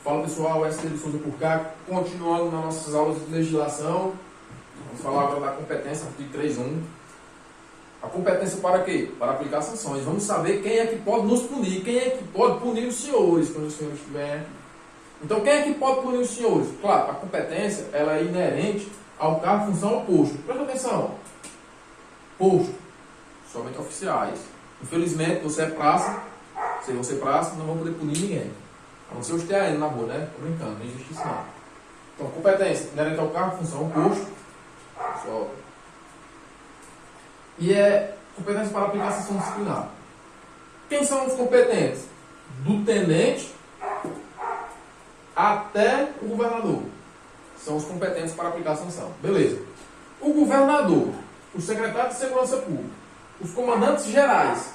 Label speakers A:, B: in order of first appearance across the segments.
A: Fala pessoal, Wesley de Souza por cá, continuando nas nossas aulas de legislação. Vamos falar agora da competência, artigo 3.1. A competência para quê? Para aplicar sanções. Vamos saber quem é que pode nos punir, quem é que pode punir os senhores, quando os senhores estiverem. Então, quem é que pode punir os senhores? Claro, a competência ela é inerente ao cargo, função ou posto. Presta atenção. Posto. Somente oficiais. Infelizmente, você é praça. Se você é praça, não vão poder punir ninguém. A não ser os TAN na rua, né? Tô brincando, não existe isso não. Então, competência inerente ao cargo, função ou posto. Só. E é competência para aplicar sanção disciplinar. Quem são os competentes? Do tenente até o governador. São os competentes para aplicar a sanção. Beleza. O governador, o secretário de Segurança Pública, os comandantes gerais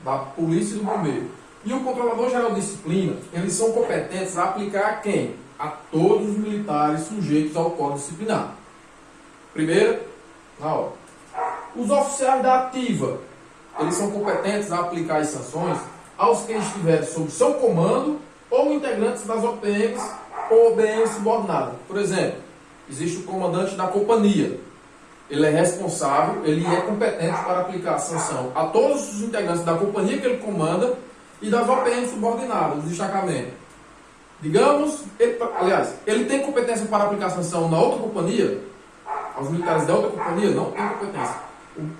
A: da Polícia e do Bombeiro e o controlador geral de disciplina, eles são competentes a aplicar a quem? A todos os militares sujeitos ao Código Disciplinar. Primeiro, na hora. Os oficiais da ativa, eles são competentes a aplicar as sanções aos que estiverem sob seu comando ou integrantes das OPMs ou OBM subordinadas. Por exemplo, existe o comandante da companhia. Ele é responsável, ele é competente para aplicar a sanção a todos os integrantes da companhia que ele comanda e das OPM subordinadas, do destacamento. Digamos, ele tem competência para aplicar a sanção na outra companhia? Aos militares da outra companhia? Não tem competência.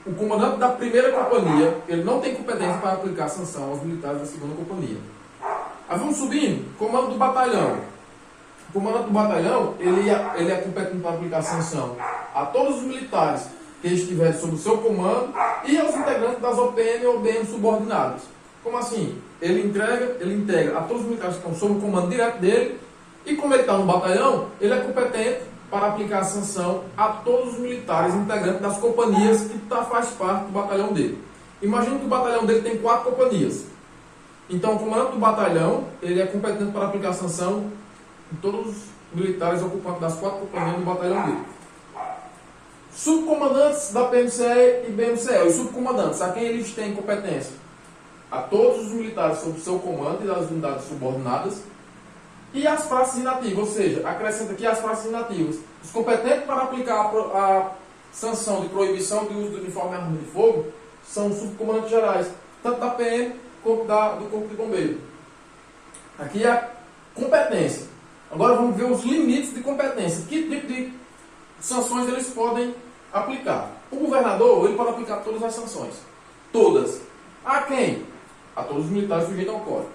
A: O comandante da primeira companhia, ele não tem competência para aplicar a sanção aos militares da segunda companhia. Aí vamos subindo, comando do batalhão. O comandante do batalhão, ele é competente para aplicar a sanção a todos os militares que estiverem sob o seu comando e aos integrantes das OPM e OBM subordinadas. Como assim? Ele integra a todos os militares que estão sob o comando direto dele e como ele está no batalhão, ele é competente para aplicar a sanção a todos os militares integrantes das companhias que faz parte do batalhão dele. Imagina que o batalhão dele tem 4 companhias. Então, o comandante do batalhão, ele é competente para aplicar a sanção em todos os militares ocupantes das 4 companhias do batalhão dele. Subcomandantes da PMCE e BMCE. Os subcomandantes, a quem eles têm competência? A todos os militares sob seu comando e das unidades subordinadas. E as praças inativas, ou seja, acrescenta aqui as praças inativas. Os competentes para aplicar a sanção de proibição de uso do uniforme e arma de fogo são os subcomandantes gerais, tanto da PM quanto do Corpo de Bombeiro. Aqui é a competência. Agora vamos ver os limites de competência. Que tipo de sanções eles podem aplicar? O governador, ele pode aplicar todas as sanções. Todas. A quem? A todos os militares sujeitos ao Código.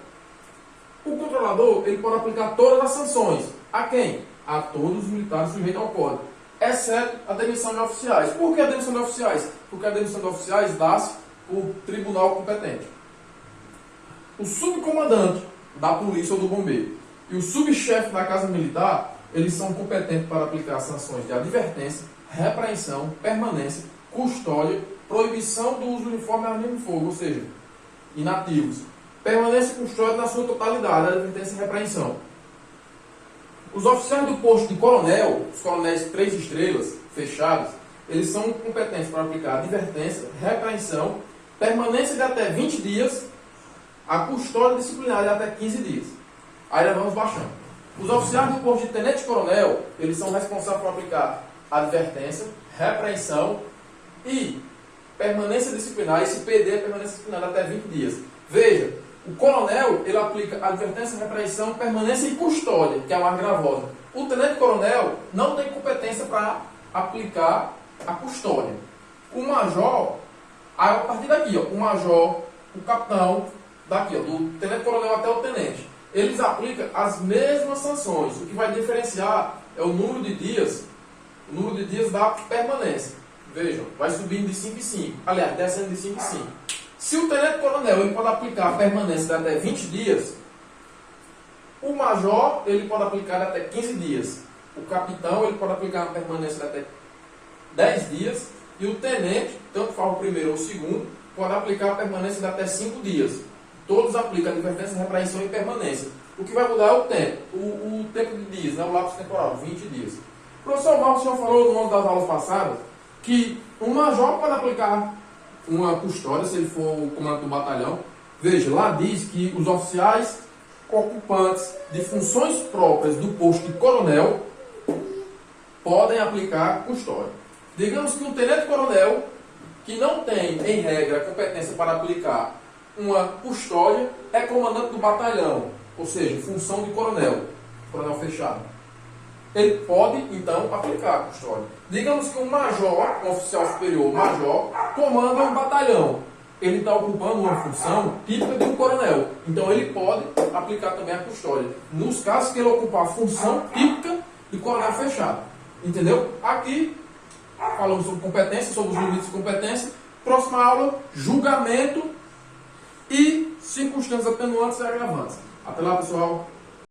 A: O controlador, ele pode aplicar todas as sanções. A quem? A todos os militares sujeitos ao Código, exceto a demissão de oficiais. Por que a demissão de oficiais? Porque a demissão de oficiais dá-se por tribunal competente. O subcomandante da polícia ou do bombeiro e o subchefe da casa militar, eles são competentes para aplicar sanções de advertência, repreensão, permanência, custódia, proibição do uso do uniforme e arma de fogo, ou seja, inativos. Permanência e custódia na sua totalidade, advertência e repreensão. Os oficiais do posto de coronel, os coronéis 3 estrelas, fechados, eles são competentes para aplicar advertência, repreensão, permanência de até 20 dias, a custódia disciplinar de até 15 dias. Aí nós vamos baixando. Os oficiais do posto de tenente-coronel, eles são responsáveis por aplicar advertência, repreensão e permanência disciplinar. Esse PD é permanência disciplinar de até 20 dias. Veja, o coronel, ele aplica advertência, repreensão, permanência e custódia, que é a mais gravosa. O tenente-coronel não tem competência para aplicar a custódia. O major, a partir daqui, ó, o major, o capitão, daqui, ó, do tenente-coronel até o tenente, eles aplicam as mesmas sanções. O que vai diferenciar é o número de dias da permanência. Vejam, vai subindo de 5 em 5. Aliás, descendo de 5 em 5. Se o tenente-coronel ele pode aplicar a permanência de até 20 dias, o major ele pode aplicar de até 15 dias. O capitão ele pode aplicar a permanência de até 10 dias. E o tenente, tanto faz o primeiro ou o segundo, pode aplicar a permanência de até 5 dias. Todos aplicam advertência, repreensão e permanência. O que vai mudar é o tempo. O tempo de dias, né? O lapso temporal, 20 dias. O professor Marcos já falou no longo das aulas passadas que o major pode aplicar uma custódia, se ele for o comandante do batalhão. Veja, lá diz que os oficiais ocupantes de funções próprias do posto de coronel podem aplicar custódia. Digamos que um tenente-coronel que não tem, em regra, competência para aplicar uma custódia é comandante do batalhão, ou seja, função de coronel fechado. Ele pode, então, aplicar a custódia. Digamos que um major, um oficial superior, major, comanda um batalhão. Ele está ocupando uma função típica de um coronel. Então, ele pode aplicar também a custódia. Nos casos que ele ocupar a função típica de coronel fechado. Entendeu? Aqui, falamos sobre competência, sobre os limites de competência. Próxima aula, julgamento e circunstâncias atenuantes e agravantes. Até lá, pessoal.